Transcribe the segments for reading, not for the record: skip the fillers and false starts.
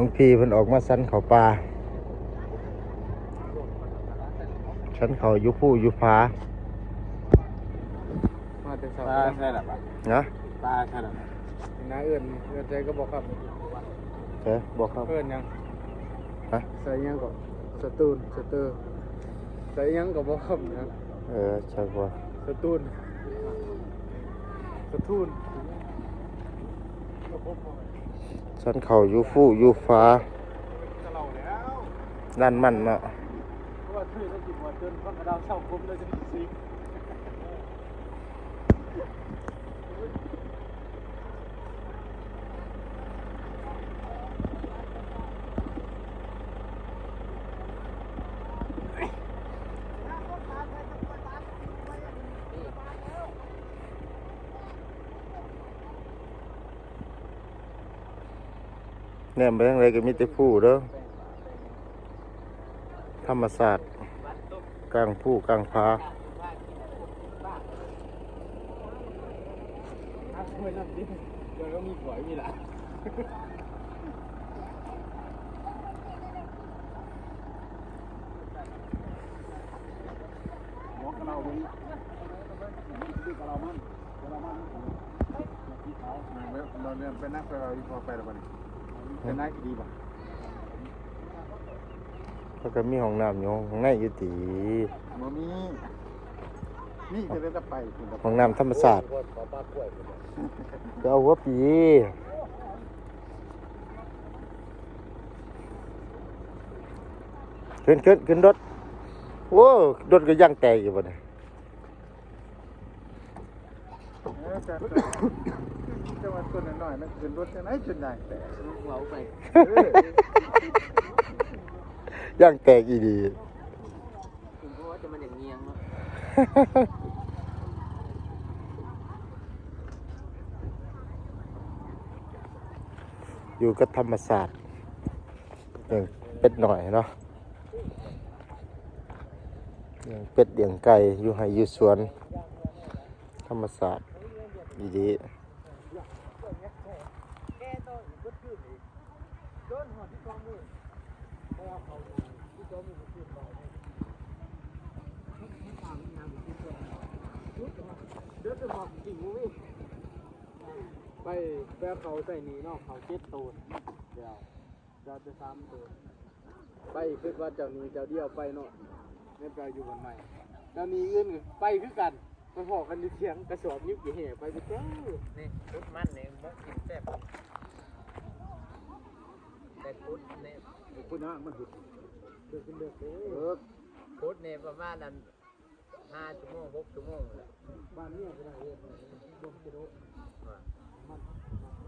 งพี่เพิ่นออกมาสันเขาป่าสันเขาอยู่ผู้อยู่ผามาแต่เสา ปลาใช่หรอปะ นะ ปลาใช่หรอ น้าเอื้อนใจก็บอกครับ เจ๊บอกครับ เอื้อนยัง ฮะ ใส่ยังก็สตูนสเตอร์ใส่ยังก็บอกครับนะ ใช่ป่ะ สตูนสตูน สันเขาอยู่ผู้อยู่ผา จะเล่าแล้ว นั่นมันเนาะ เพราะว่าชื่อได้กินหมดจนพักกระดาวเช่าคุ้มเลยจะมีซิงเนี่ยไปทางไรก็มีแต่ผู้เด้อธรรมศาสตร์กลางผู้กลางผา ไม่นั่นดิเดี๋ยวก็มีหวยมีหลานหัวกระเราเป็นที่กระเรามันกระเรามันที่เขาเราเรียนเป็นนักไปเราอีกพอไปแล้วป่ะนี่เป็นนักดีป่ะ แล้วก็มีห้องน้ำอยู่ห้องในอยู่ตี บ่มีนี่จะได้จะไปคุณ ห้องน้ำธรรมศาสตร์จะเอาหัวปีขึ้นรถโอ้รถก็ย่างแตกอยู่บ่เนี่ย จะมาตัวน้อยๆนั่นขึ้นรถจะไหนจนใหญ่แต่ลูกเราไป ย่างแตกอีดี คุณเพราะว่าจะมันอย่างเงียงเนาะ อยู่กับธรรมศาสตร์อย่างเป็ดหน่อยเนาะอย่างเป็ดเลี้ยงไก่อยู่ไห่อยู่สวนธรรมศาสตร์อีดีไปแปะเขาใส่นี้เนาะเขาเจ็ดตัวเดี๋ยวเราจะซ้ำตัวไปคือว่าเจ้านี้เจ้าเดียวไปเนาะไม่ไปอยู่กันใหม่เจ้านี้อื่นไปคือกันไปพอกันในเถียงกระสอบยุบกี่แห่ไปเจ้า นี่พุดมันเนี่ยมันกินแซ่บแต่พุดเนี่ย คุณนะมันหุดเดือดเดือด พุดเนี่ยประมาณนั้น5 ชั่วโมง 6 ชั่วโมงเลย บ้านนี้เป็นอะไรรวมกิโล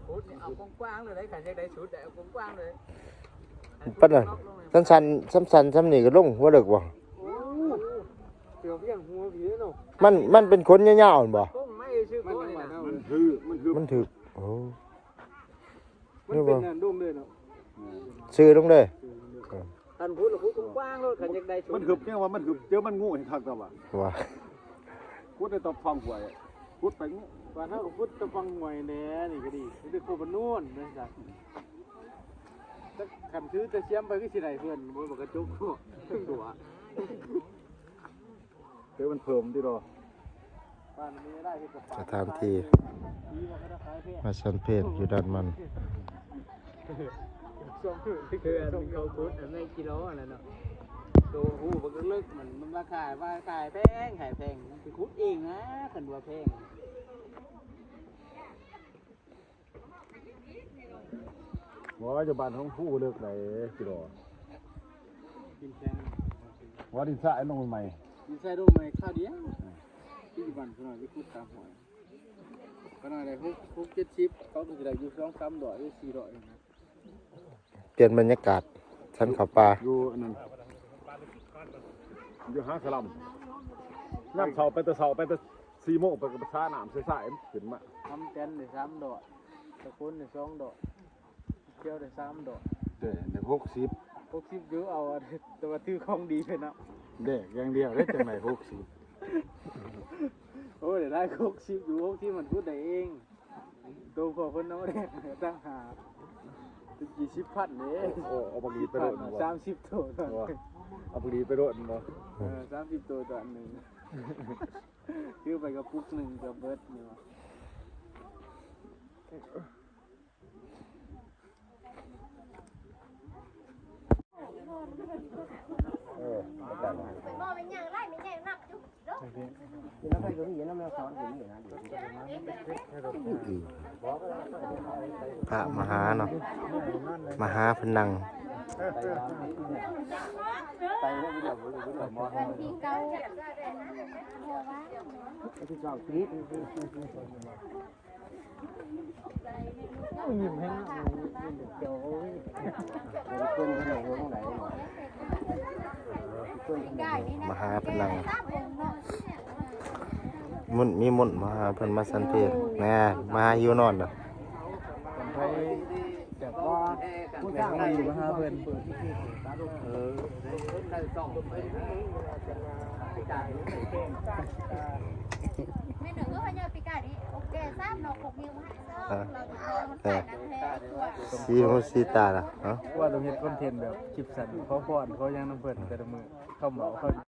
พุดเนี่ยเอากว้างๆเลยขันยังได้ชุดเอากว้างๆเลย ปั้นน่ะสั้นนี่ก็ลงหัวเลิกบ่ โอ้เสือเพี้ยนหัวผีเนาะ มันเป็นคนยาวๆบ่ กุ้งไม่ชื่อกุ้งนี่นะ มันถึกโอ้ มันเป็นงานดุ้มเลยเนาะ ซื้อลงเลย ขันพุดเราพุดกว้างๆเลยขันยังได้ชุด มันหึบเนี่ยว่ามันหึบเจอมันงูเห็นทักตัวว่ะ ว่า พูดได้ตอบฟังหวยพูดไปงู บ้านเฮาก็พุทธฟังหวยแหน่นี่ก็ดีนี่คือโคบนนู่นนะจ๊ะถ้าขันซื้อจะเชียมไปก็สิได้เพื่อนบ่บอกกระจุกถึงตัว เจอมันเพิ่มที่รอ บ้านนี้ได้ที่กระป๋า สถานที่มาชันเพศอยู่ด้านมัน ส่งคือ คืออันเขาพุดอันไม่กิโลอะไรเนาะ ตัวหูมันก็เลิกมันราคาว่าขายแพงขายแพงมันคือคุดเองนะขันว่าแพง ว่าจะบานของผู้เลิกไหนที่รอ กินแพง ว่าดินสายลงใหม่ กินใส่ดูไหมข้าวเดียวที่บ้านขนาดที่คุดตามหอยขนาดไหนคุก70เขาก็จะได้อยู่2-3ดอกหรือ4ดอกเองนะ เปลี่ยนบรรยากาศสันเขาป่า อยู่อันนั้นอยู่ห้างสลัมน้ำเสาไปแต่เสาไปแต่4 โมงไปกับประชาหนามใส่ๆขึ้นมา ทำเต็นท์ได้3ดอกตะกุนได้2ดอกเที่ยวได้3ดอก เด้ใน60 60เยอะเอาแต่ว่าถือของดีไปนะ เด้อย่างเดียวได้จังไหน60 โอ้ยได้60อยู่60มันพูดได้เองตัวพอคนน้องเนี่ยตั้งหา กี่สิบพันนี่ โอ้เอาบักดีไปโดดบ่ 30ตัวต่อ เอาบักดีไปโดดบ่ 30ตัวต่อหนึ่งคือไปกับปุ๊กหนึ่งกับเบิร์ดนี่วะ บ่เป็นอย่างไรไม่ใช่นับจุ๊บเนาะ พระมหาเนาะมหาพนัง ที่เก่ายิ้มให้เจ้า มหาพนังมุ่นมีมุ่นมหาเพิ่นมาสันเพศแน่มาอยู่นอนเด้อ คนไทยแบบว่าผู้จ้างดีมาหาเพิ่น ไม่หนึ่งก็พยายามปีกาดิโอเคทราบเนาะ6 นิ้วให้เนาะเราจะเอามันใส่น้ำแท้ตัว สีหูสีตาล่ะเนาะ ว่าต้องเฮ็ดคอนเทนต์แบบคลิปสั้นเขาป้อนเขายังน้ำเพิ่นแต่ละมื้อเขาเหมาเขา